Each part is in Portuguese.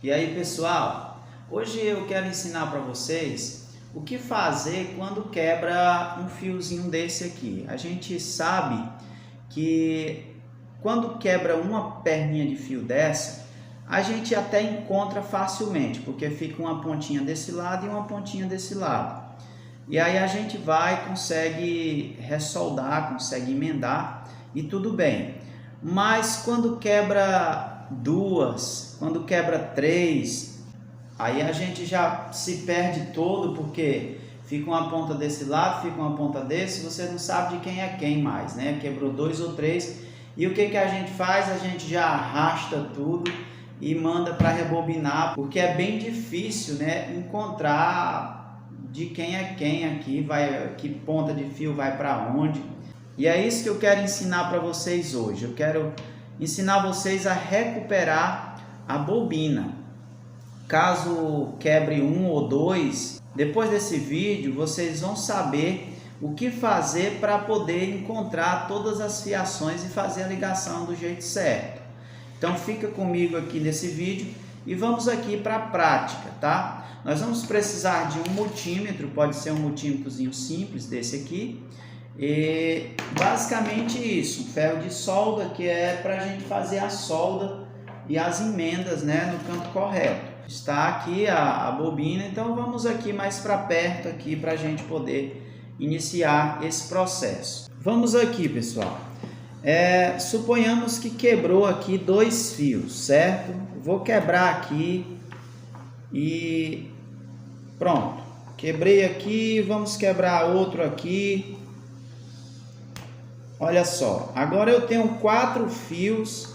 E aí pessoal, hoje eu quero ensinar para vocês o que fazer quando quebra um fiozinho desse aqui. A gente sabe que quando quebra uma perninha de fio dessa, a gente até encontra facilmente, porque fica uma pontinha desse lado e uma pontinha desse lado. E aí a gente consegue ressoldar, consegue emendar e tudo bem. Mas quando quebra duas, quando quebra três, aí a gente já se perde todo, porque fica uma ponta desse lado, fica uma ponta desse, você não sabe de quem é quem mais, né? Quebrou dois ou três, e o que a gente faz? A gente já arrasta tudo e manda para rebobinar, porque é bem difícil, né, encontrar de quem é quem aqui, que ponta de fio vai para onde. E é isso que eu quero ensinar para vocês hoje. Eu quero ensinar vocês a recuperar a bobina. Caso quebre um ou dois, depois desse vídeo vocês vão saber o que fazer para poder encontrar todas as fiações e fazer a ligação do jeito certo. Então fica comigo aqui nesse vídeo e vamos aqui para a prática, tá? Nós vamos precisar de um multímetro, pode ser um multímetrozinho simples desse aqui. E basicamente isso, um ferro de solda, que é para a gente fazer a solda e as emendas, né, no canto correto. Está aqui a bobina, então vamos aqui mais para perto aqui para a gente poder iniciar esse processo. Vamos aqui, pessoal. Suponhamos que quebrou aqui dois fios, certo? Vou quebrar aqui e pronto. Quebrei aqui, vamos quebrar outro aqui. Olha só, agora eu tenho 4 fios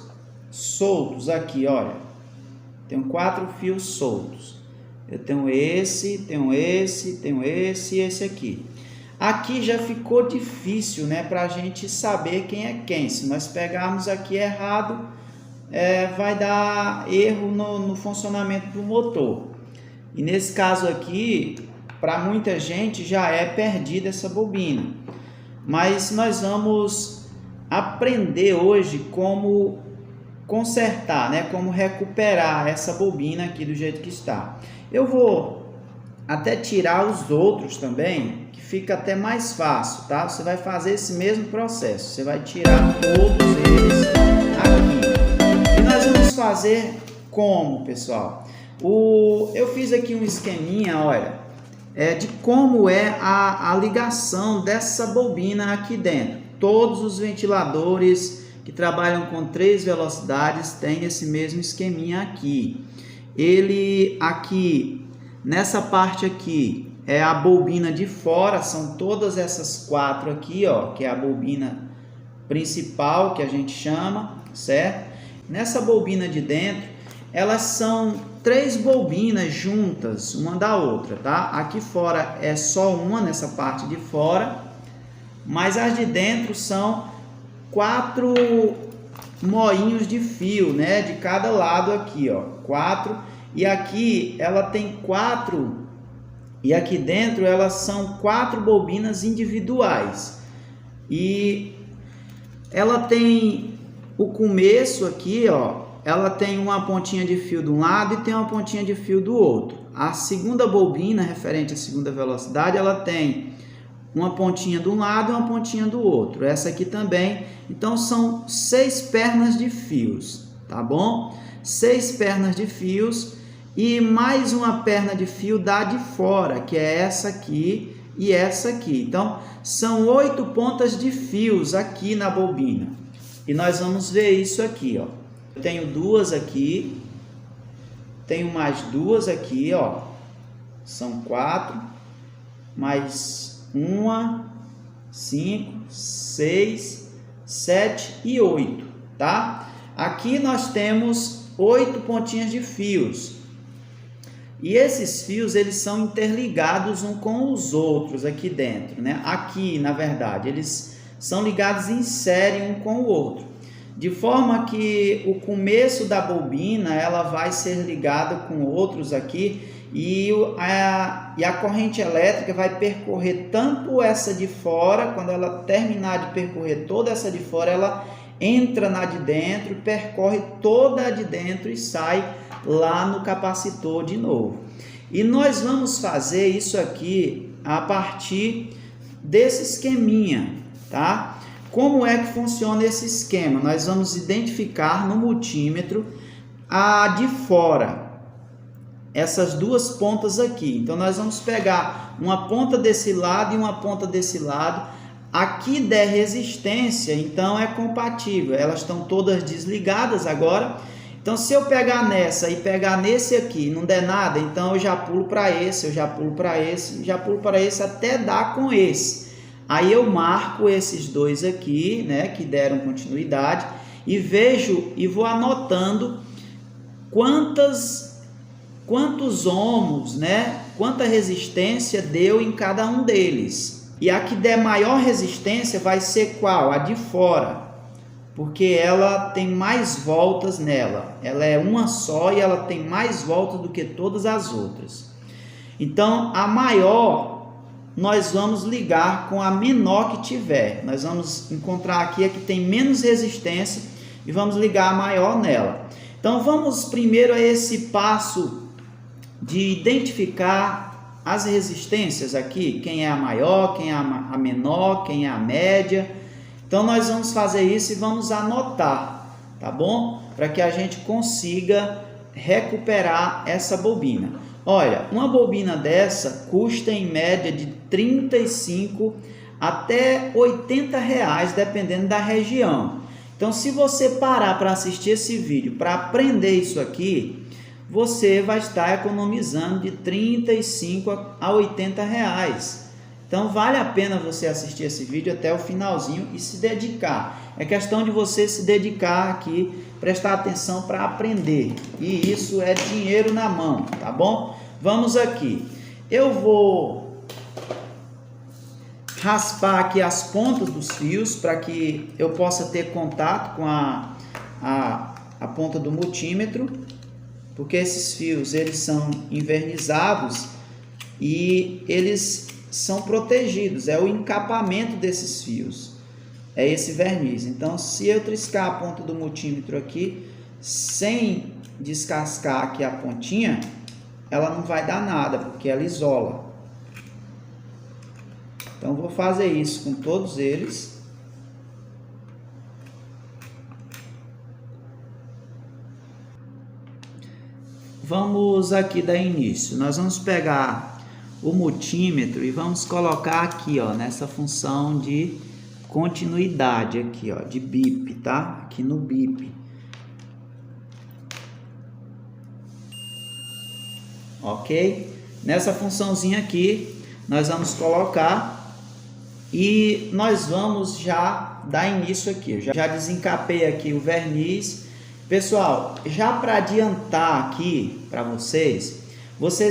soltos aqui, olha. Tenho 4 fios soltos. Eu tenho esse, tenho esse, tenho esse e esse aqui. Aqui já ficou difícil, né, para a gente saber quem é quem. Se nós pegarmos aqui errado, vai dar erro no funcionamento do motor. E nesse caso aqui, para muita gente já é perdida essa bobina. Mas nós vamos aprender hoje como consertar, né? Como recuperar essa bobina aqui do jeito que está. Eu vou até tirar os outros também, que fica até mais fácil, tá? Você vai fazer esse mesmo processo. Você vai tirar todos eles aqui. E nós vamos fazer como, pessoal? Eu fiz aqui um esqueminha, olha. De como é a ligação dessa bobina aqui dentro. Todos os ventiladores que trabalham com 3 velocidades têm esse mesmo esqueminha aqui. Ele aqui, nessa parte aqui, é a bobina de fora, são todas essas 4 aqui, ó, que é a bobina principal que a gente chama, certo? Nessa bobina de dentro, elas são 3 bobinas juntas, uma da outra, tá? Aqui fora é só uma, nessa parte de fora, mas as de dentro são 4 moinhos de fio, né? De cada lado aqui, ó, 4. E aqui ela tem 4, e aqui dentro elas são 4 bobinas individuais. E ela tem o começo aqui, ó. Ela tem uma pontinha de fio de um lado e tem uma pontinha de fio do outro. A segunda bobina, referente à segunda velocidade, ela tem uma pontinha de um lado e uma pontinha do outro. Essa aqui também. Então, são 6 pernas de fios, tá bom? 6 pernas de fios e mais uma perna de fio da de fora, que é essa aqui e essa aqui. Então, são 8 pontas de fios aqui na bobina. E nós vamos ver isso aqui, ó. Eu tenho 2 aqui, tenho mais 2 aqui, ó, são 4, mais 1, 5, 6, 7 e 8, tá? Aqui nós temos 8 pontinhas de fios. E esses fios, eles são interligados uns com os outros aqui dentro, né? Aqui, na verdade, eles são ligados em série um com o outro. De forma que o começo da bobina ela vai ser ligada com outros aqui e a corrente elétrica vai percorrer tanto essa de fora, quando ela terminar de percorrer toda essa de fora, ela entra na de dentro, percorre toda a de dentro e sai lá no capacitor de novo. E nós vamos fazer isso aqui a partir desse esqueminha, tá? Como é que funciona esse esquema? Nós vamos identificar no multímetro a de fora, essas duas pontas aqui. Então nós vamos pegar uma ponta desse lado e uma ponta desse lado. Aqui der resistência, então é compatível, elas estão todas desligadas agora. Então se eu pegar nessa e pegar nesse aqui, não der nada, então eu já pulo para esse, eu já pulo para esse, já pulo para esse até dar com esse. Aí eu marco esses dois aqui, né, que deram continuidade, e vejo e vou anotando quantos ohms, né, quanta resistência deu em cada um deles. E a que der maior resistência vai ser qual? A de fora, porque ela tem mais voltas nela. Ela é uma só e ela tem mais voltas do que todas as outras. Então, a maior nós vamos ligar com a menor que tiver. Nós vamos encontrar aqui a que tem menos resistência e vamos ligar a maior nela. Então, vamos primeiro a esse passo de identificar as resistências aqui, quem é a maior, quem é a menor, quem é a média. Então nós vamos fazer isso e vamos anotar, tá bom? Para que a gente consiga recuperar essa bobina. Olha, uma bobina dessa custa em média de 35 até 80 reais, dependendo da região. Então se você parar para assistir esse vídeo, para aprender isso aqui, você vai estar economizando de 35 a 80 reais. Então vale a pena você assistir esse vídeo até o finalzinho e se dedicar. É questão de você se dedicar aqui, prestar atenção para aprender. E isso é dinheiro na mão, tá bom? Vamos aqui. Eu vou raspar aqui as pontas dos fios para que eu possa ter contato com a ponta do multímetro. Porque esses fios, eles são envernizados e eles são protegidos, é o encapamento desses fios, é esse verniz. Então, se eu triscar a ponta do multímetro aqui, sem descascar aqui a pontinha, ela não vai dar nada, porque ela isola. Então, vou fazer isso com todos eles. Vamos aqui dar início. Nós vamos pegar o multímetro e vamos colocar aqui, ó, nessa função de continuidade aqui, ó, de bip, tá? Aqui no bip. Ok? Nessa funçãozinha aqui, nós vamos colocar e nós vamos já dar início aqui. Eu já desencapei aqui o verniz. Pessoal, já para adiantar aqui para vocês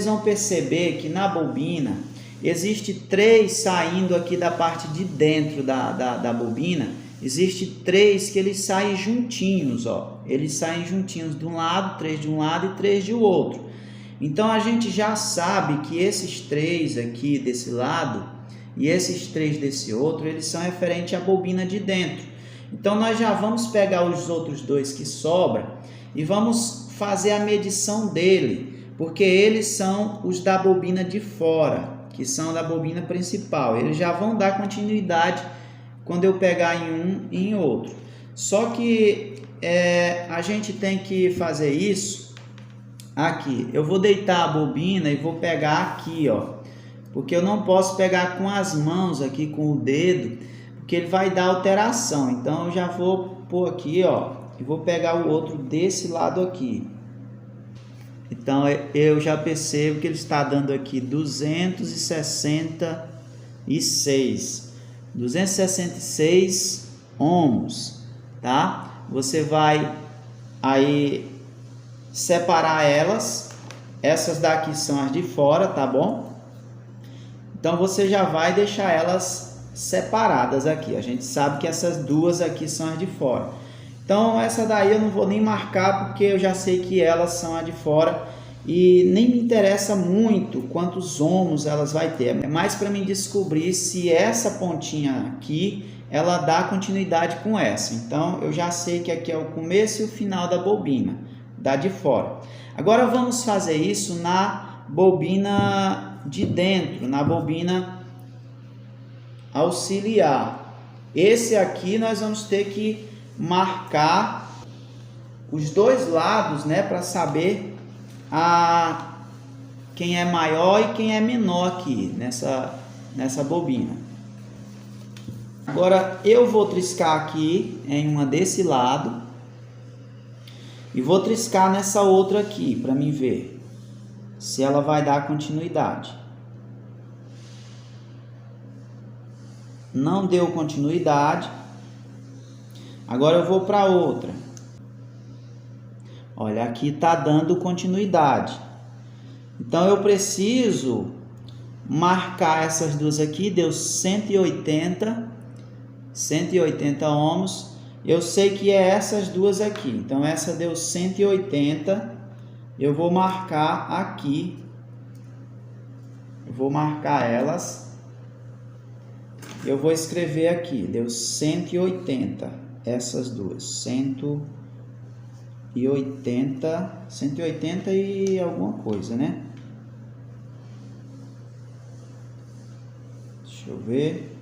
vão perceber que na bobina existe 3 saindo aqui da parte de dentro da bobina. Existe 3 que eles saem juntinhos, ó. Eles saem juntinhos de um lado, 3 de um lado e 3 de outro. Então a gente já sabe que esses 3 aqui desse lado e esses 3 desse outro, eles são referentes à bobina de dentro. Então nós já vamos pegar os outros 2 que sobram e vamos fazer a medição dele, porque eles são os da bobina de fora, que são da bobina principal. Eles já vão dar continuidade quando eu pegar em um e em outro. Só que a gente tem que fazer isso aqui. Eu vou deitar a bobina e vou pegar aqui, ó, porque eu não posso pegar com as mãos aqui, com o dedo, que ele vai dar alteração. Então eu já vou pôr aqui, ó, e vou pegar o outro desse lado aqui. Então eu já percebo que ele está dando aqui 266 ohms, tá? Você vai aí separar elas. Essas daqui são as de fora, tá bom? Então você já vai deixar elas separadas aqui. A gente sabe que essas duas aqui são as de fora. Então essa daí eu não vou nem marcar, porque eu já sei que elas são as de fora e nem me interessa muito quantos ohms elas vai ter. É mais para mim descobrir se essa pontinha aqui ela dá continuidade com essa. Então eu já sei que aqui é o começo e o final da bobina, da de fora. Agora vamos fazer isso na bobina de dentro, na bobina auxiliar. Esse aqui nós vamos ter que marcar os dois lados, né, para saber quem é maior e quem é menor aqui nessa bobina. Agora eu vou triscar aqui em uma desse lado e vou triscar nessa outra aqui para mim ver se ela vai dar continuidade. Não deu continuidade. Agora eu vou para outra. Olha, aqui está dando continuidade. Então eu preciso marcar essas duas aqui. Deu 180 ohms. Eu sei que é essas duas aqui. Então essa deu 180. Eu vou marcar aqui. Eu vou marcar elas. Eu vou escrever aqui. Deu 180. Essas duas. 180 e alguma coisa, né? Deixa eu ver.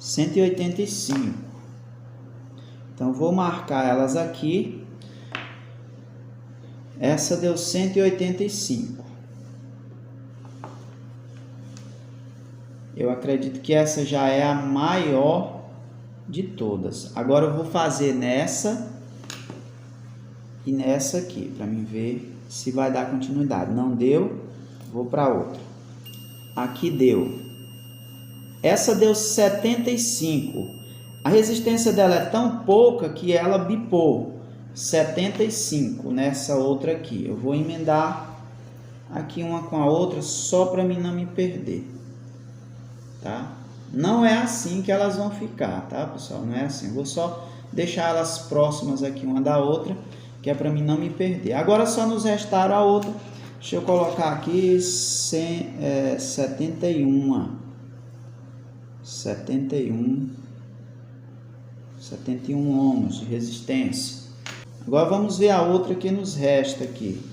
$185. Então vou marcar elas aqui. Essa deu 185. Eu acredito que essa já é a maior de todas. Agora eu vou fazer nessa e nessa aqui, para mim ver se vai dar continuidade. Não deu, vou para outra. Aqui deu. Essa deu 75. A resistência dela é tão pouca que ela bipou. 75 nessa outra aqui. Eu vou emendar aqui uma com a outra só para mim não me perder. Tá? Não é assim que elas vão ficar, tá, pessoal? Não é assim. Eu vou só deixar elas próximas aqui uma da outra, que é para mim não me perder. Agora só nos restaram a outra. Deixa eu colocar aqui 71 ohms de resistência. Agora vamos ver a outra que nos resta aqui.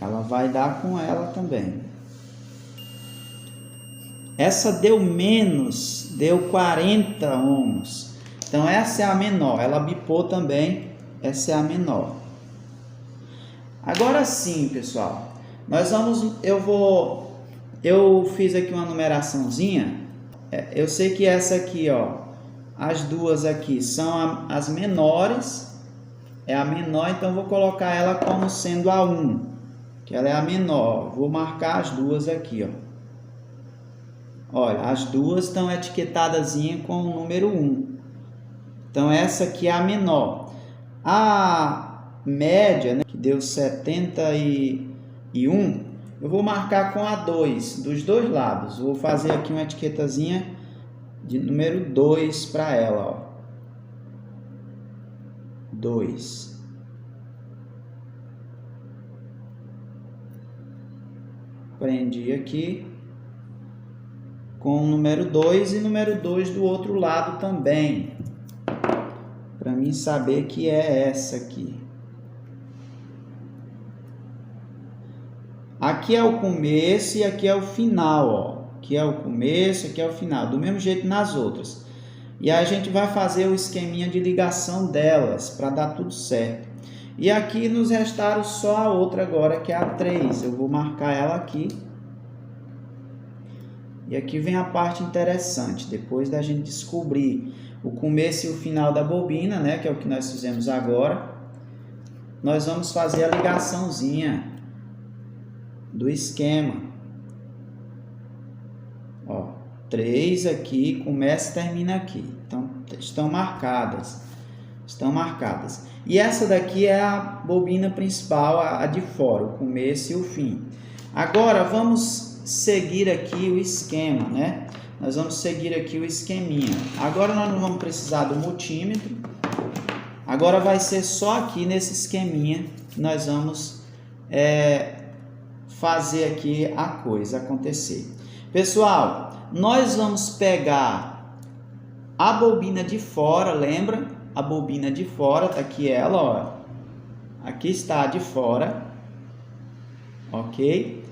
Ela vai dar com ela também. Essa deu menos, deu 40 ohms. Então essa é a menor, ela bipou também, essa é a menor. Agora sim, pessoal, eu fiz aqui uma numeraçãozinha. Eu sei que essa aqui, ó, as duas aqui são as menores, é a menor, então vou colocar ela como sendo a 1, que ela é a menor. Vou marcar as duas aqui, ó. Olha, as duas estão etiquetadas com o número 1. Então essa aqui é a menor. A média, né, que deu 71, eu vou marcar com a 2, dos dois lados. Vou fazer aqui uma etiquetazinha de número 2 para ela, ó. 2. Prendi aqui com o número 2 e número 2 do outro lado também, para mim saber que é essa aqui. Aqui é o começo e aqui é o final, ó. Aqui é o começo, aqui é o final, do mesmo jeito nas outras. E aí a gente vai fazer o esqueminha de ligação delas para dar tudo certo. E aqui nos restaram só a outra agora, que é a 3. Eu vou marcar ela aqui. E aqui vem a parte interessante, depois da gente descobrir o começo e o final da bobina, né, que é o que nós fizemos agora, nós vamos fazer a ligaçãozinha do esquema. Ó, 3 aqui, começa e termina aqui. Então, estão marcadas. E essa daqui é a bobina principal, a de fora, o começo e o fim. Agora, vamos seguir aqui o esquema, né? Nós vamos seguir aqui o esqueminha. Agora nós não vamos precisar do multímetro. Agora vai ser só aqui nesse esqueminha que nós vamos fazer aqui a coisa acontecer. Pessoal, nós vamos pegar a bobina de fora, lembra? A bobina de fora, tá aqui ela, ó. Aqui está a de fora, ok?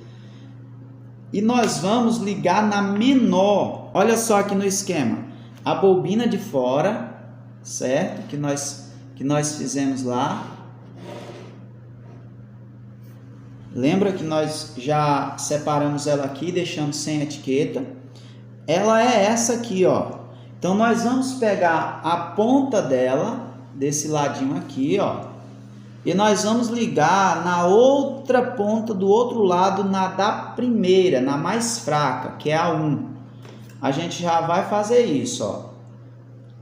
E nós vamos ligar na menor. Olha só aqui no esquema. A bobina de fora, certo? Que nós fizemos lá. Lembra que nós já separamos ela aqui, deixamos sem etiqueta. Ela é essa aqui, ó. Então, nós vamos pegar a ponta dela, desse ladinho aqui, ó. E nós vamos ligar na outra ponta do outro lado, na da primeira, na mais fraca, que é a 1. A gente já vai fazer isso, ó.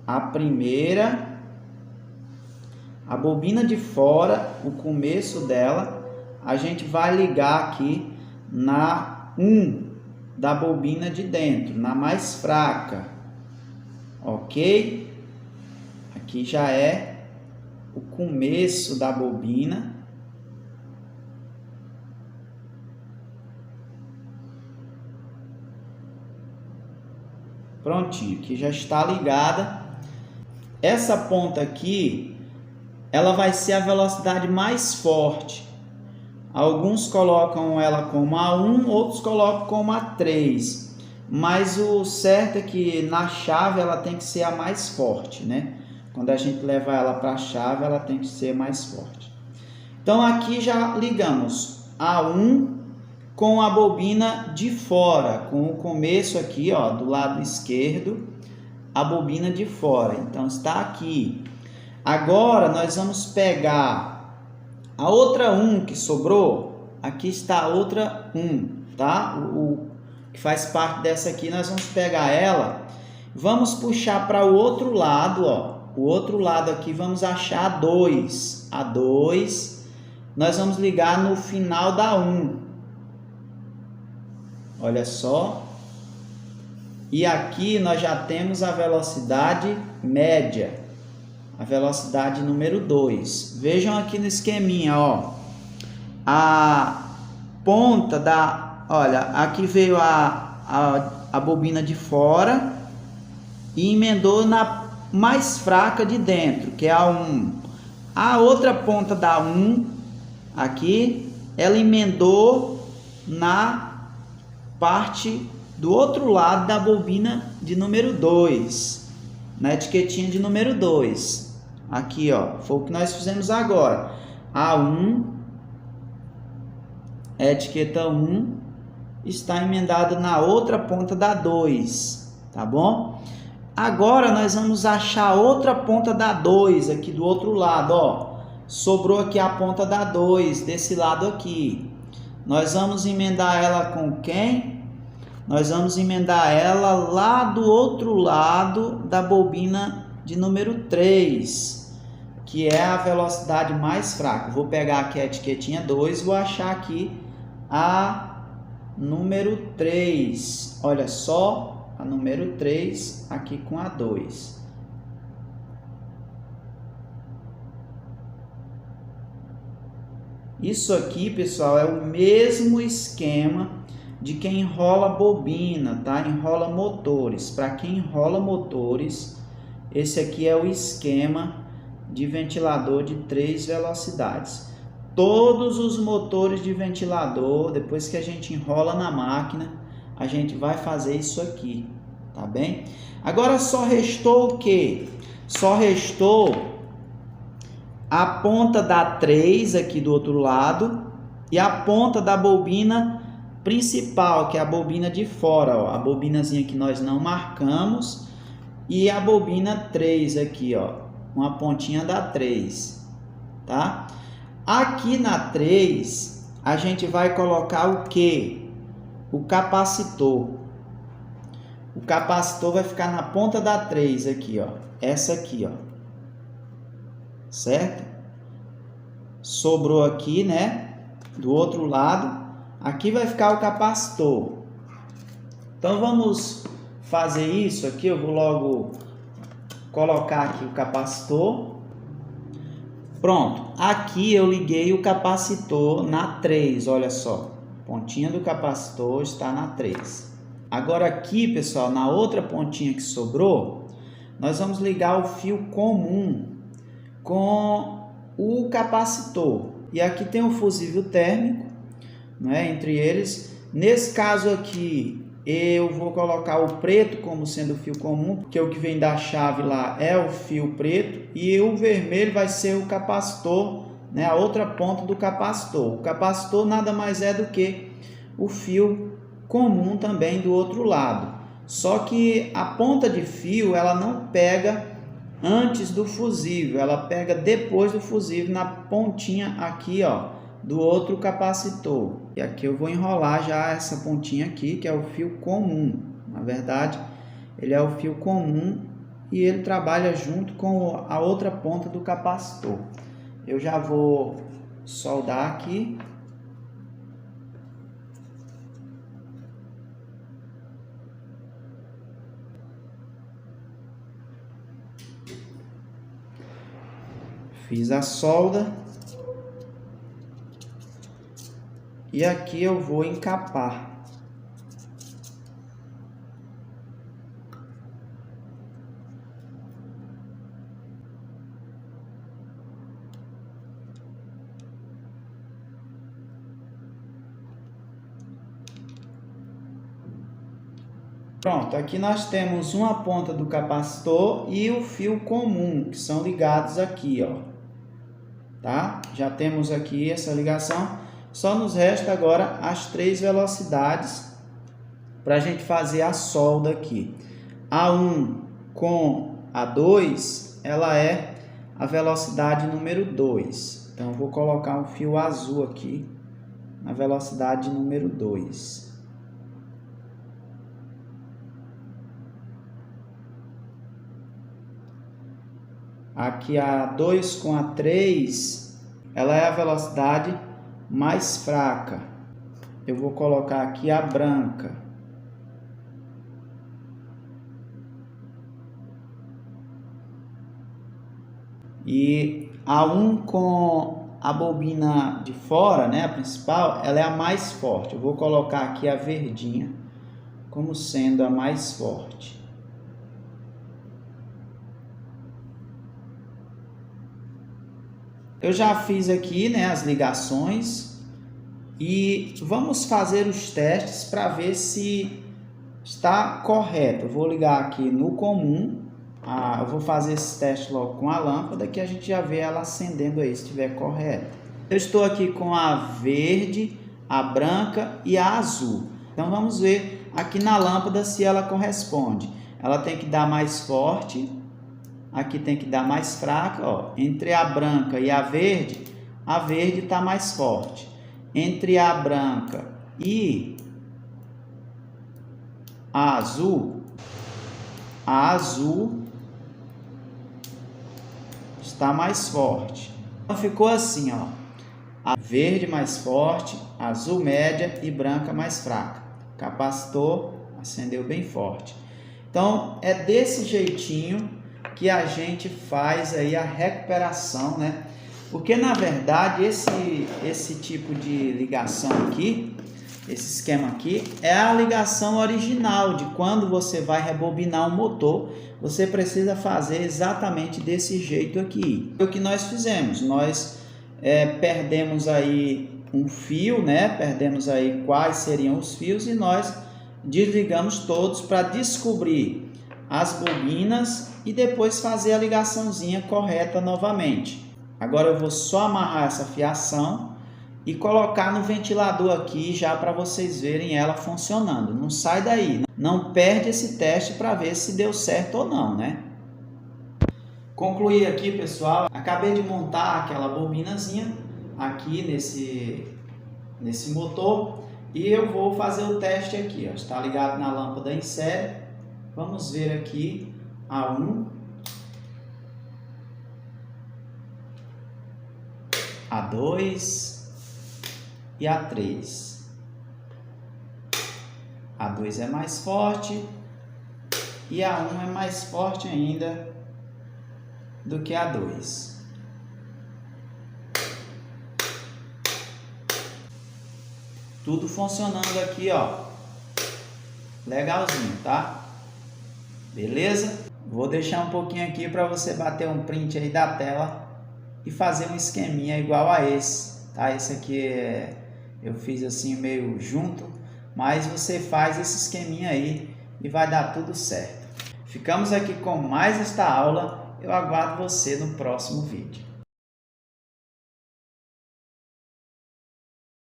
A primeira, a bobina de fora, o começo dela, a gente vai ligar aqui na 1 da bobina de dentro, na mais fraca, ok? Aqui já é o começo da bobina. Prontinho, aqui já está ligada. Essa ponta aqui, ela vai ser a velocidade mais forte. Alguns colocam ela como a 1, outros colocam como a 3. Mas o certo é que na chave ela tem que ser a mais forte, né? Quando a gente levar ela para a chave, ela tem que ser mais forte. Então, aqui já ligamos a 1 com a bobina de fora, com o começo aqui, ó, do lado esquerdo, a bobina de fora. Então, está aqui. Agora, nós vamos pegar a outra 1 que sobrou. Aqui está a outra 1, tá? O que faz parte dessa aqui, nós vamos pegar ela. Vamos puxar para o outro lado, ó. O outro lado aqui, vamos achar a 2. A 2, nós vamos ligar no final da 1. Olha só. E aqui nós já temos a velocidade média. A velocidade número 2. Vejam aqui no esqueminha, ó. A ponta da... Olha, aqui veio a bobina de fora e emendou na mais fraca de dentro, que é a 1. A outra ponta da 1 aqui, ela emendou na parte do outro lado da bobina de número 2, na etiquetinha de número 2. Aqui, ó, foi o que nós fizemos agora. A 1, a etiqueta 1 está emendada na outra ponta da 2, tá bom? Agora nós vamos achar outra ponta da 2 aqui do outro lado, ó. Sobrou aqui a ponta da 2 desse lado aqui. Nós vamos emendar ela com quem? Nós vamos emendar ela lá do outro lado da bobina de número 3, que é a velocidade mais fraca. Vou pegar aqui a etiquetinha 2 e vou achar aqui a número 3. Olha só. A número 3 aqui com a 2. Isso aqui, pessoal, é o mesmo esquema de quem enrola bobina, tá? Enrola motores. Para quem enrola motores, esse aqui é o esquema de ventilador de 3 velocidades. Todos os motores de ventilador, depois que a gente enrola na máquina, a gente vai fazer isso aqui, tá bem? Agora só restou o quê? Só restou a ponta da 3 aqui do outro lado e a ponta da bobina principal, que é a bobina de fora, ó, a bobinazinha que nós não marcamos, e a bobina 3 aqui, ó, uma pontinha da 3, tá? Aqui na 3, a gente vai colocar o quê? O capacitor. O capacitor vai ficar na ponta da 3 aqui, ó. Essa aqui, ó. Certo? Sobrou aqui, né? Do outro lado. Aqui vai ficar o capacitor. Então, vamos fazer isso aqui. Eu vou logo colocar aqui o capacitor. Pronto. Aqui eu liguei o capacitor na 3, olha só. pontinha do capacitor está na 3. Agora aqui, pessoal, na outra pontinha que sobrou, nós vamos ligar o fio comum com o capacitor. E aqui tem um fusível térmico, né, entre eles. Nesse caso aqui, eu vou colocar o preto como sendo o fio comum, porque o que vem da chave lá é o fio preto, e o vermelho vai ser o capacitor, né, a outra ponta do capacitor. O capacitor nada mais é do que o fio comum também do outro lado. Só que a ponta de fio, ela não pega antes do fusível, ela pega depois do fusível na pontinha aqui, ó, do outro capacitor. E aqui eu vou enrolar já essa pontinha aqui, que é o fio comum. Na verdade, ele é o fio comum e ele trabalha junto com a outra ponta do capacitor. Eu já vou soldar aqui. Fiz a solda. E aqui eu vou encapar. Pronto, aqui nós temos uma ponta do capacitor e o fio comum, que são ligados aqui, ó. Tá? Já temos aqui essa ligação. Só nos resta agora as 3 velocidades para a gente fazer a solda aqui. A 1 com a 2, ela é a velocidade número 2. Então, eu vou colocar um fio azul aqui na velocidade número 2. Aqui a 2 com a 3, ela é a velocidade mais fraca. Eu vou colocar aqui a branca. E a 1 com a bobina de fora, né, a principal, ela é a mais forte. Eu vou colocar aqui a verdinha como sendo a mais forte. Eu já fiz aqui, né, as ligações e vamos fazer os testes para ver se está correto. Eu vou ligar aqui no comum, eu vou fazer esse teste logo com a lâmpada, que a gente já vê ela acendendo aí, se estiver correto. Eu estou aqui com a verde, a branca e a azul. Então vamos ver aqui na lâmpada se ela corresponde. Ela tem que dar mais forte. Aqui tem que dar mais fraca, ó. Entre a branca e a verde está mais forte. Entre a branca e a azul está mais forte. Então ficou assim, ó. A verde mais forte, azul média e branca mais fraca. Capacitor acendeu bem forte. Então é desse jeitinho que a gente faz aí a recuperação, né? Porque na verdade esse tipo de ligação aqui, esse esquema aqui, é a ligação original de quando você vai rebobinar um motor, você precisa fazer exatamente desse jeito aqui. O que nós fizemos, nós perdemos aí um fio, né? Perdemos aí quais seriam os fios e nós desligamos todos para descobrir as bobinas e depois fazer a ligaçãozinha correta novamente. Agora eu vou só amarrar essa fiação e colocar no ventilador aqui já para vocês verem ela funcionando. Não sai daí, não perde esse teste para ver se deu certo ou não, né? Concluí aqui, pessoal, acabei de montar aquela bobinazinha aqui nesse motor e eu vou fazer o teste aqui, ó. Está ligado na lâmpada em série. Vamos ver aqui a 1, a 2 e a 3. A 2 é mais forte e a 1 é mais forte ainda do que a 2. tudo funcionando aqui, ó, legalzinho, tá? Beleza? Vou deixar um pouquinho aqui para você bater um print aí da tela e fazer um esqueminha igual a esse, tá? Esse aqui eu fiz assim meio junto, mas você faz esse esqueminha aí e vai dar tudo certo. Ficamos aqui com mais esta aula, eu aguardo você no próximo vídeo.